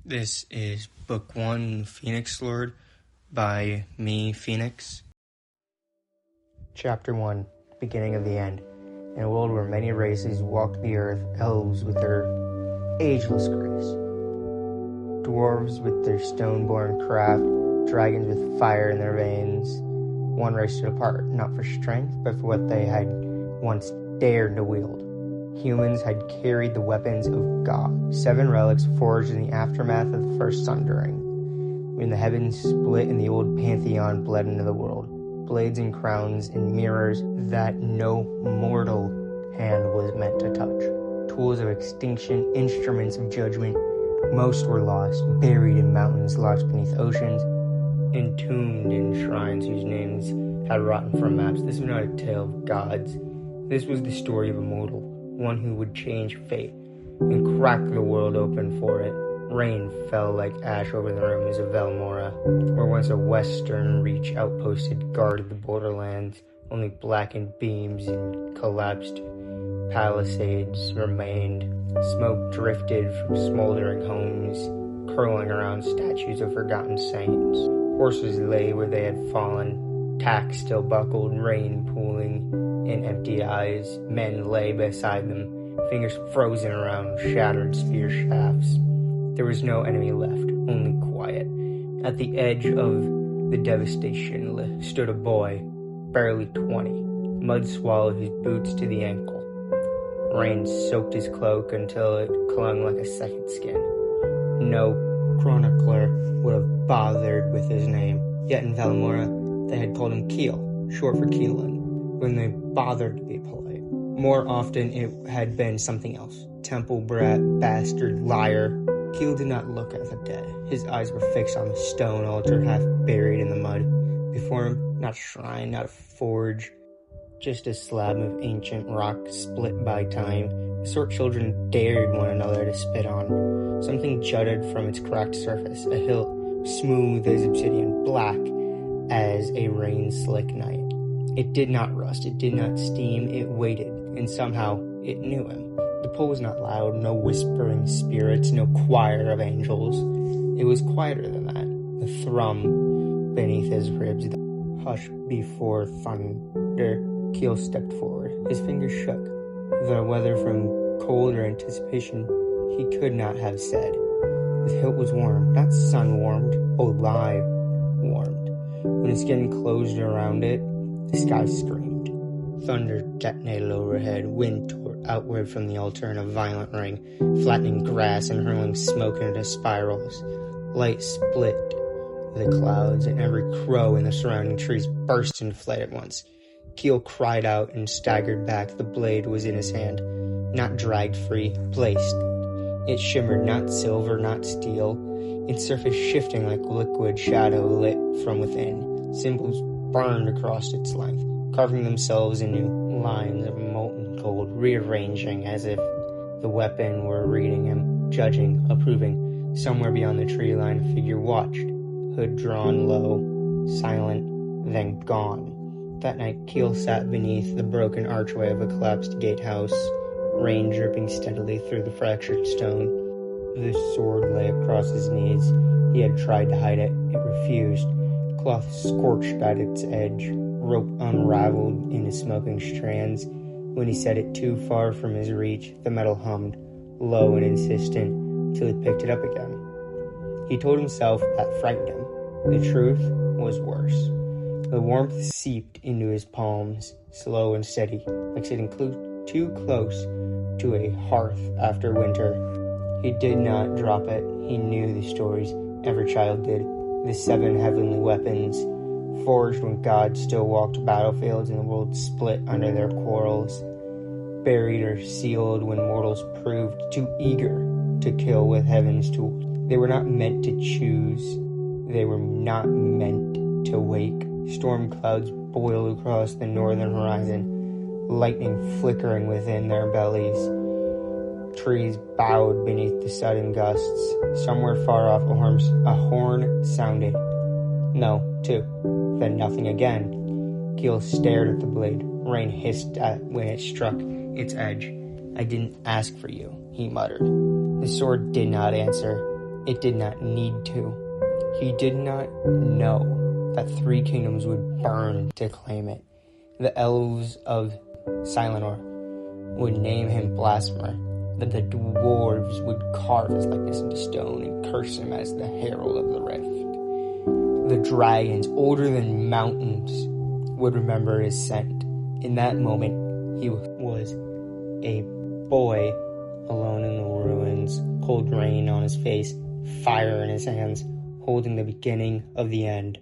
This is Book 1, Phoenix Lord, by me, Phoenix. Chapter 1, Beginning of the End. In a world where many races walked the earth, elves with their ageless grace, dwarves with their stone-born craft, dragons with fire in their veins. One race stood apart, not for strength, but for what they had once dared to wield. Humans had carried the weapons of God, 7 relics forged in the aftermath of the first sundering, when the heavens split and the old pantheon bled into the world. Blades and crowns and mirrors that no mortal hand was meant to touch. Tools of extinction, instruments of judgment. Most were lost, buried in mountains, lost beneath oceans, entombed in shrines whose names had rotten from maps. This was not a tale of gods. This was the story of a mortal, one who would change fate and crack the world open for it. Rain fell like ash over the ruins of Velmora, where once a western reach outpost had guarded the borderlands. Only blackened beams and collapsed palisades remained. Smoke drifted from smoldering homes, curling around statues of forgotten saints. Horses lay where they had fallen, tacks still buckled, rain pooling in empty eyes. Men lay beside them, fingers frozen around shattered spear shafts. There was no enemy left, only quiet. At the edge of the devastation stood a boy, barely 20. Mud swallowed his boots to the ankle. Rain soaked his cloak until it clung like a second skin. No chronicler would have bothered with his name, yet in Velmora they had called him Keel, short for Keelan, when they bothered to be polite. More often it had been something else. Temple brat, bastard, liar. Keel did not look at the dead. His eyes were fixed on the stone altar half buried in the mud. Before him, not a shrine, not a forge, just a slab of ancient rock split by time, the sort children dared one another to spit on. Something jutted from its cracked surface, a hill smooth as obsidian, black as a rain-slick night. It did not rust, it did not steam, it waited, and somehow it knew him. The pull was not loud, no whispering spirits, no choir of angels. It was quieter than that. The thrum beneath his ribs, the hush before thunder. Keel stepped forward. His fingers shook. The whether from cold or anticipation he could not have said. His hilt was warm, not sun-warmed, alive warmed. When his skin closed around it, the sky screamed. Thunder detonated overhead. Wind tore outward from the altar in a violent ring, flattening grass and hurling smoke into spirals. Light split the clouds, and every crow in the surrounding trees burst into flight at once. Keel cried out and staggered back. The blade was in his hand, not dragged free, placed. It shimmered, not silver, not steel, its surface shifting like liquid shadow lit from within. Symbols burned across its length, carving themselves into lines of molten gold, rearranging as if the weapon were reading him, judging, approving. Somewhere beyond the tree line, a figure watched, hood drawn low, silent, then gone. That night, Keel sat beneath the broken archway of a collapsed gatehouse, rain dripping steadily through the fractured stone. The sword lay across his knees. He had tried to hide it. It refused. Cloth scorched at its edge, rope unraveled into smoking strands. When he set it too far from his reach, the metal hummed, low and insistent, till he picked it up again. He told himself that frightened him. The truth was worse. The warmth seeped into his palms, slow and steady, like sitting too close to a hearth after winter. He did not drop it. He knew the stories. Every child did. The 7 heavenly weapons, forged when God still walked battlefields and the world split under their quarrels. Buried or sealed when mortals proved too eager to kill with heaven's tools. They were not meant to choose. They were not meant to wake. Storm clouds boiled across the northern horizon, lightning flickering within their bellies. Trees bowed beneath the sudden gusts. Somewhere far off, a horn sounded. No, 2. Then nothing again. Keel stared at the blade. Rain hissed when it struck its edge. I didn't ask for you, he muttered. The sword did not answer. It did not need to. He did not know that 3 kingdoms would burn to claim it. The elves of Silenor would name him blasphemer, that the dwarves would carve his likeness into stone and curse him as the herald of the rift. The dragons, older than mountains, would remember his scent. In that moment, he was a boy alone in the ruins, cold rain on his face, fire in his hands, holding the beginning of the end.